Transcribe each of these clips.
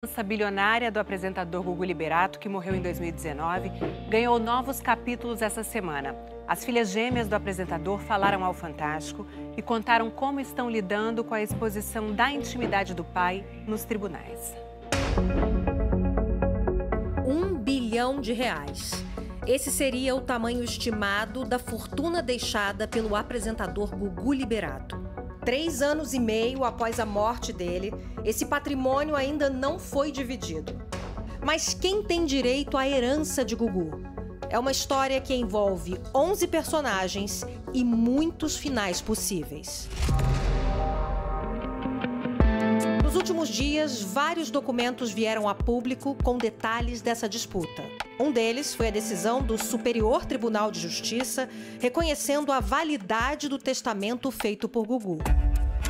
A herança bilionária do apresentador Gugu Liberato, que morreu em 2019, ganhou novos capítulos essa semana. As filhas gêmeas do apresentador falaram ao Fantástico e contaram como estão lidando com a exposição da intimidade do pai nos tribunais. R$ 1 bilhão. Esse seria o tamanho estimado da fortuna deixada pelo apresentador Gugu Liberato. 3 anos e meio após a morte dele, esse patrimônio ainda não foi dividido. Mas quem tem direito à herança de Gugu? É uma história que envolve 11 personagens e muitos finais possíveis. Nos últimos dias, vários documentos vieram a público com detalhes dessa disputa. Um deles foi a decisão do Superior Tribunal de Justiça reconhecendo a validade do testamento feito por Gugu.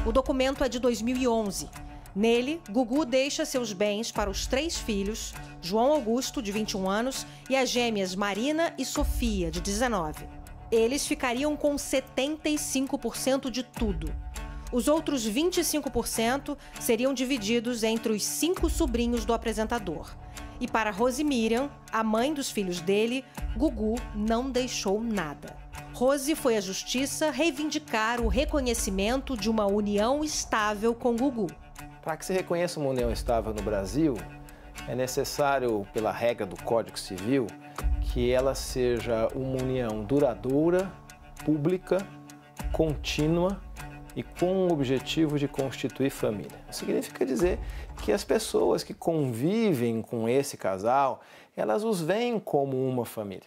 O documento é de 2011. Nele, Gugu deixa seus bens para os 3 filhos, João Augusto, de 21 anos, e as gêmeas Marina e Sofia, de 19. Eles ficariam com 75% de tudo. Os outros 25% seriam divididos entre os 5 sobrinhos do apresentador. E para Rose Miriam, a mãe dos filhos dele, Gugu não deixou nada. Rose foi à justiça reivindicar o reconhecimento de uma união estável com Gugu. Para que se reconheça uma união estável no Brasil, é necessário, pela regra do Código Civil, que ela seja uma união duradoura, pública, contínua e com o objetivo de constituir família. Significa dizer que as pessoas que convivem com esse casal, elas os veem como uma família.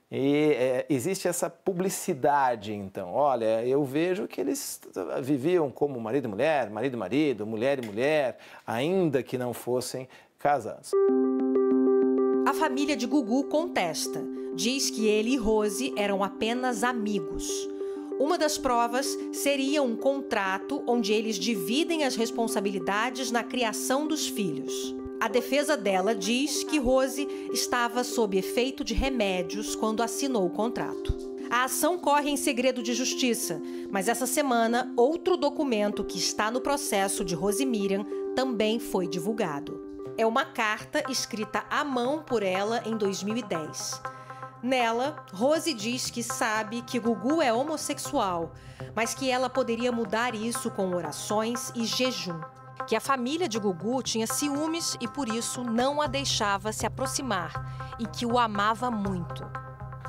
E existe essa publicidade, então. Olha, eu vejo que eles viviam como marido e marido, mulher e mulher, ainda que não fossem casados. A família de Gugu contesta. Diz que ele e Rose eram apenas amigos. Uma das provas seria um contrato onde eles dividem as responsabilidades na criação dos filhos. A defesa dela diz que Rose estava sob efeito de remédios quando assinou o contrato. A ação corre em segredo de justiça, mas essa semana outro documento que está no processo de Rose Miriam também foi divulgado. É uma carta escrita à mão por ela em 2010. Nela, Rose diz que sabe que Gugu é homossexual, mas que ela poderia mudar isso com orações e jejum. Que a família de Gugu tinha ciúmes e por isso não a deixava se aproximar e que o amava muito.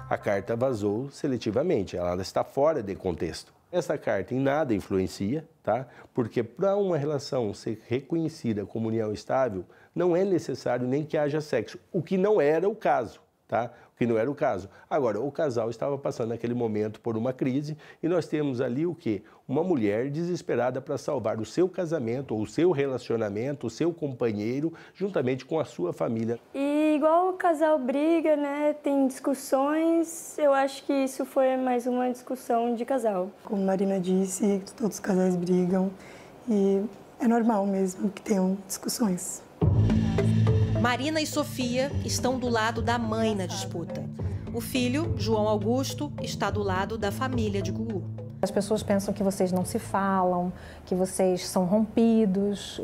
A carta vazou seletivamente, ela está fora de contexto. Essa carta em nada influencia, tá? Porque para uma relação ser reconhecida como união estável, não é necessário nem que haja sexo, o que não era o caso. Tá? O que não era o caso. Agora, o casal estava passando naquele momento por uma crise e nós temos ali o quê? Uma mulher desesperada para salvar o seu casamento, ou o seu relacionamento, o seu companheiro, juntamente com a sua família. E igual o casal briga, né, tem discussões, eu acho que isso foi mais uma discussão de casal. Como a Marina disse, todos os casais brigam e é normal mesmo que tenham discussões. Marina e Sofia estão do lado da mãe na disputa. O filho, João Augusto, está do lado da família de Gugu. As pessoas pensam que vocês não se falam, que vocês são rompidos.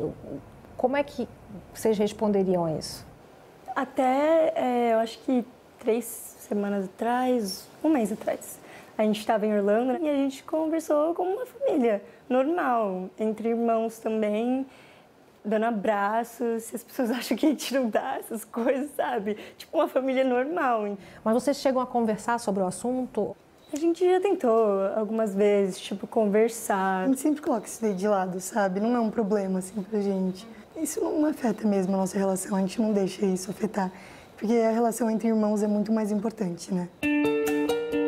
Como é que vocês responderiam a isso? Até, eu acho que 3 semanas atrás, 1 mês atrás, a gente estava em Orlando e a gente conversou como uma família normal, entre irmãos também, dando abraços, se as pessoas acham que a gente não dá essas coisas, sabe? Tipo uma família normal. Mas vocês chegam a conversar sobre o assunto? A gente já tentou algumas vezes, tipo, conversar. A gente sempre coloca isso daí de lado, sabe? Não é um problema, assim, pra gente. Isso não afeta mesmo a nossa relação, a gente não deixa isso afetar. Porque a relação entre irmãos é muito mais importante, né?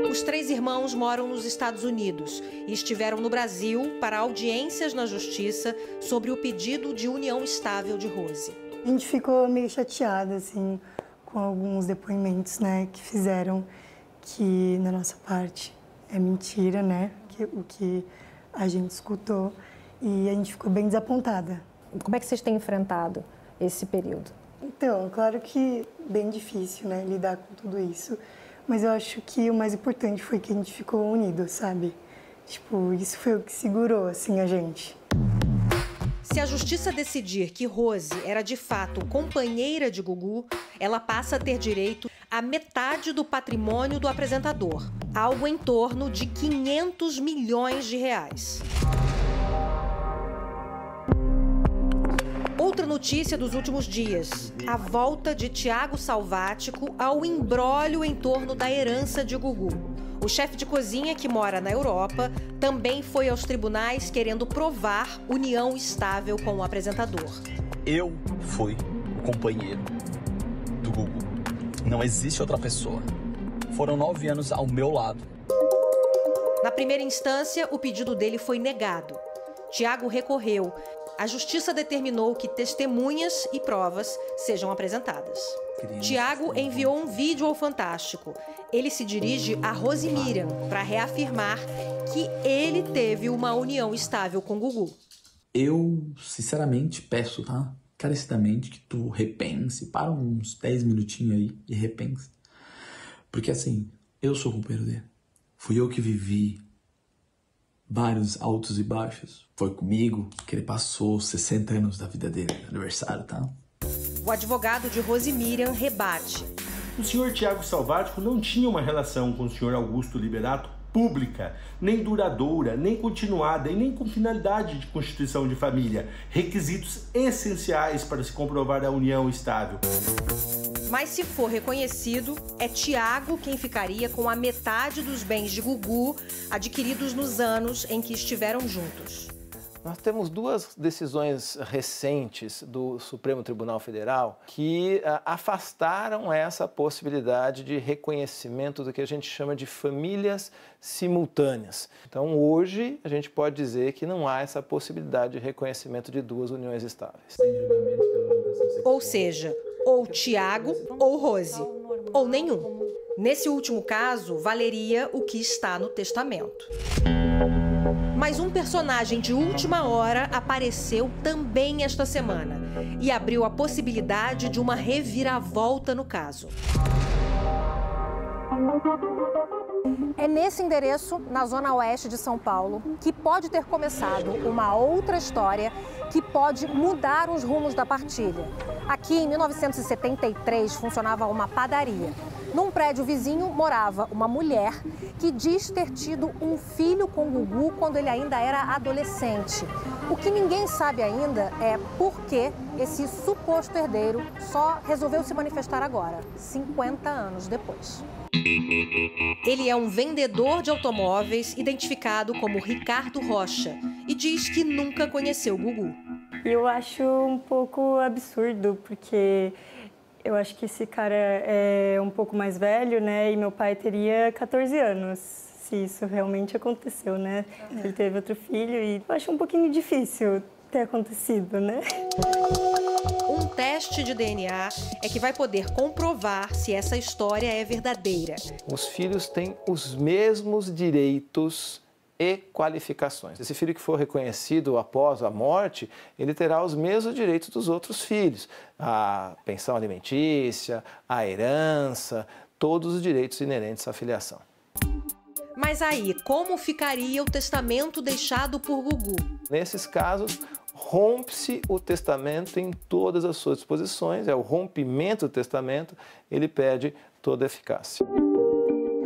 Os 3 irmãos moram nos Estados Unidos e estiveram no Brasil para audiências na justiça sobre o pedido de união estável de Rose. A gente ficou meio chateada, assim, com alguns depoimentos, né, que fizeram que, da nossa parte, é mentira, né, o que a gente escutou, e a gente ficou bem desapontada. Como é que vocês têm enfrentado esse período? Então, claro que bem difícil, né, lidar com tudo isso. Mas eu acho que o mais importante foi que a gente ficou unido, sabe? Tipo, isso foi o que segurou, assim, a gente. Se a justiça decidir que Rose era de fato companheira de Gugu, ela passa a ter direito a metade do patrimônio do apresentador, algo em torno de 500 milhões de reais. Outra notícia dos últimos dias, a volta de Thiago Salvático ao imbróglio em torno da herança de Gugu. O chefe de cozinha, que mora na Europa, também foi aos tribunais querendo provar união estável com o apresentador. Eu fui o companheiro do Gugu. Não existe outra pessoa. Foram 9 anos ao meu lado. Na primeira instância, o pedido dele foi negado. Thiago recorreu. A justiça determinou que testemunhas e provas sejam apresentadas. Thiago enviou um vídeo ao Fantástico. Ele se dirige a Rose Miriam para reafirmar que ele teve uma união estável com Gugu. Eu, sinceramente, peço, tá? Carecidamente, que tu repense. Para uns 10 minutinhos aí e repense. Porque, assim, eu sou o companheiro dele. Fui eu que vivi vários altos e baixos. Foi comigo que ele passou 60 anos da vida dele, aniversário, tá? O advogado de Rose Miriam rebate. O senhor Thiago Salvático não tinha uma relação com o senhor Augusto Liberato pública, nem duradoura, nem continuada e nem com finalidade de constituição de família. Requisitos essenciais para se comprovar a união estável. Mas se for reconhecido, é Thiago quem ficaria com a metade dos bens de Gugu adquiridos nos anos em que estiveram juntos. Nós temos duas decisões recentes do Supremo Tribunal Federal que afastaram essa possibilidade de reconhecimento do que a gente chama de famílias simultâneas. Então, hoje, a gente pode dizer que não há essa possibilidade de reconhecimento de duas uniões estáveis. Ou seja, ou Thiago ou Rose, ou nenhum. Nesse último caso, valeria o que está no testamento. Mas um personagem de última hora apareceu também esta semana e abriu a possibilidade de uma reviravolta no caso. É nesse endereço, na zona oeste de São Paulo, que pode ter começado uma outra história que pode mudar os rumos da partilha. Aqui, em 1973, funcionava uma padaria. Num prédio vizinho morava uma mulher que diz ter tido um filho com Gugu quando ele ainda era adolescente. O que ninguém sabe ainda é por que esse suposto herdeiro só resolveu se manifestar agora, 50 anos depois. Ele é um vendedor de automóveis identificado como Ricardo Rocha e diz que nunca conheceu Gugu. Eu acho um pouco absurdo, porque eu acho que esse cara é um pouco mais velho, né? E meu pai teria 14 anos, se isso realmente aconteceu, né? Ele teve outro filho e eu acho um pouquinho difícil ter acontecido, né? Um teste de DNA é que vai poder comprovar se essa história é verdadeira. Os filhos têm os mesmos direitos e qualificações. Esse filho que for reconhecido após a morte, ele terá os mesmos direitos dos outros filhos. A pensão alimentícia, a herança, todos os direitos inerentes à filiação. Mas aí, como ficaria o testamento deixado por Gugu? Nesses casos, rompe-se o testamento em todas as suas disposições, é o rompimento do testamento, ele perde toda a eficácia.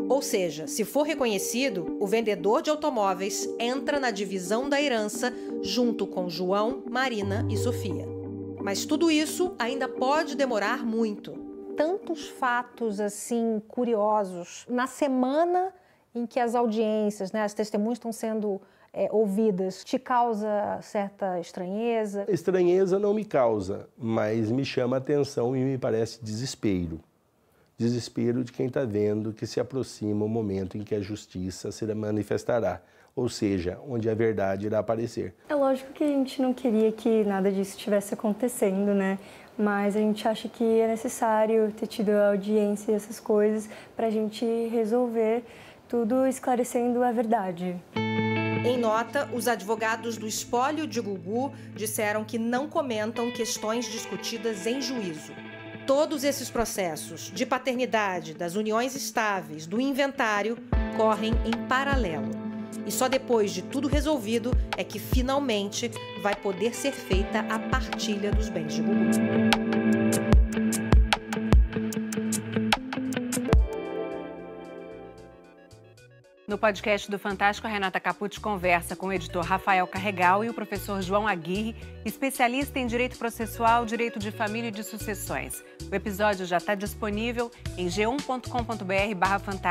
Ou seja, se for reconhecido, o vendedor de automóveis entra na divisão da herança junto com João, Marina e Sofia. Mas tudo isso ainda pode demorar muito. Tantos fatos assim curiosos. Na semana em que as audiências, né, as testemunhas estão sendo ouvidas, te causa certa estranheza? Estranheza não me causa, mas me chama a atenção e me parece desespero. Desespero de quem está vendo que se aproxima o momento em que a justiça se manifestará, ou seja, onde a verdade irá aparecer. É lógico que a gente não queria que nada disso estivesse acontecendo, né? Mas a gente acha que é necessário ter tido a audiência e essas coisas para a gente resolver tudo esclarecendo a verdade. Em nota, os advogados do espólio de Gugu disseram que não comentam questões discutidas em juízo. Todos esses processos de paternidade, das uniões estáveis, do inventário, correm em paralelo. E só depois de tudo resolvido é que finalmente vai poder ser feita a partilha dos bens de Gugu. No podcast do Fantástico, a Renata Capucci conversa com o editor Rafael Carregal e o professor João Aguirre, especialista em direito processual, direito de família e de sucessões. O episódio já está disponível em g1.com.br/fantástico.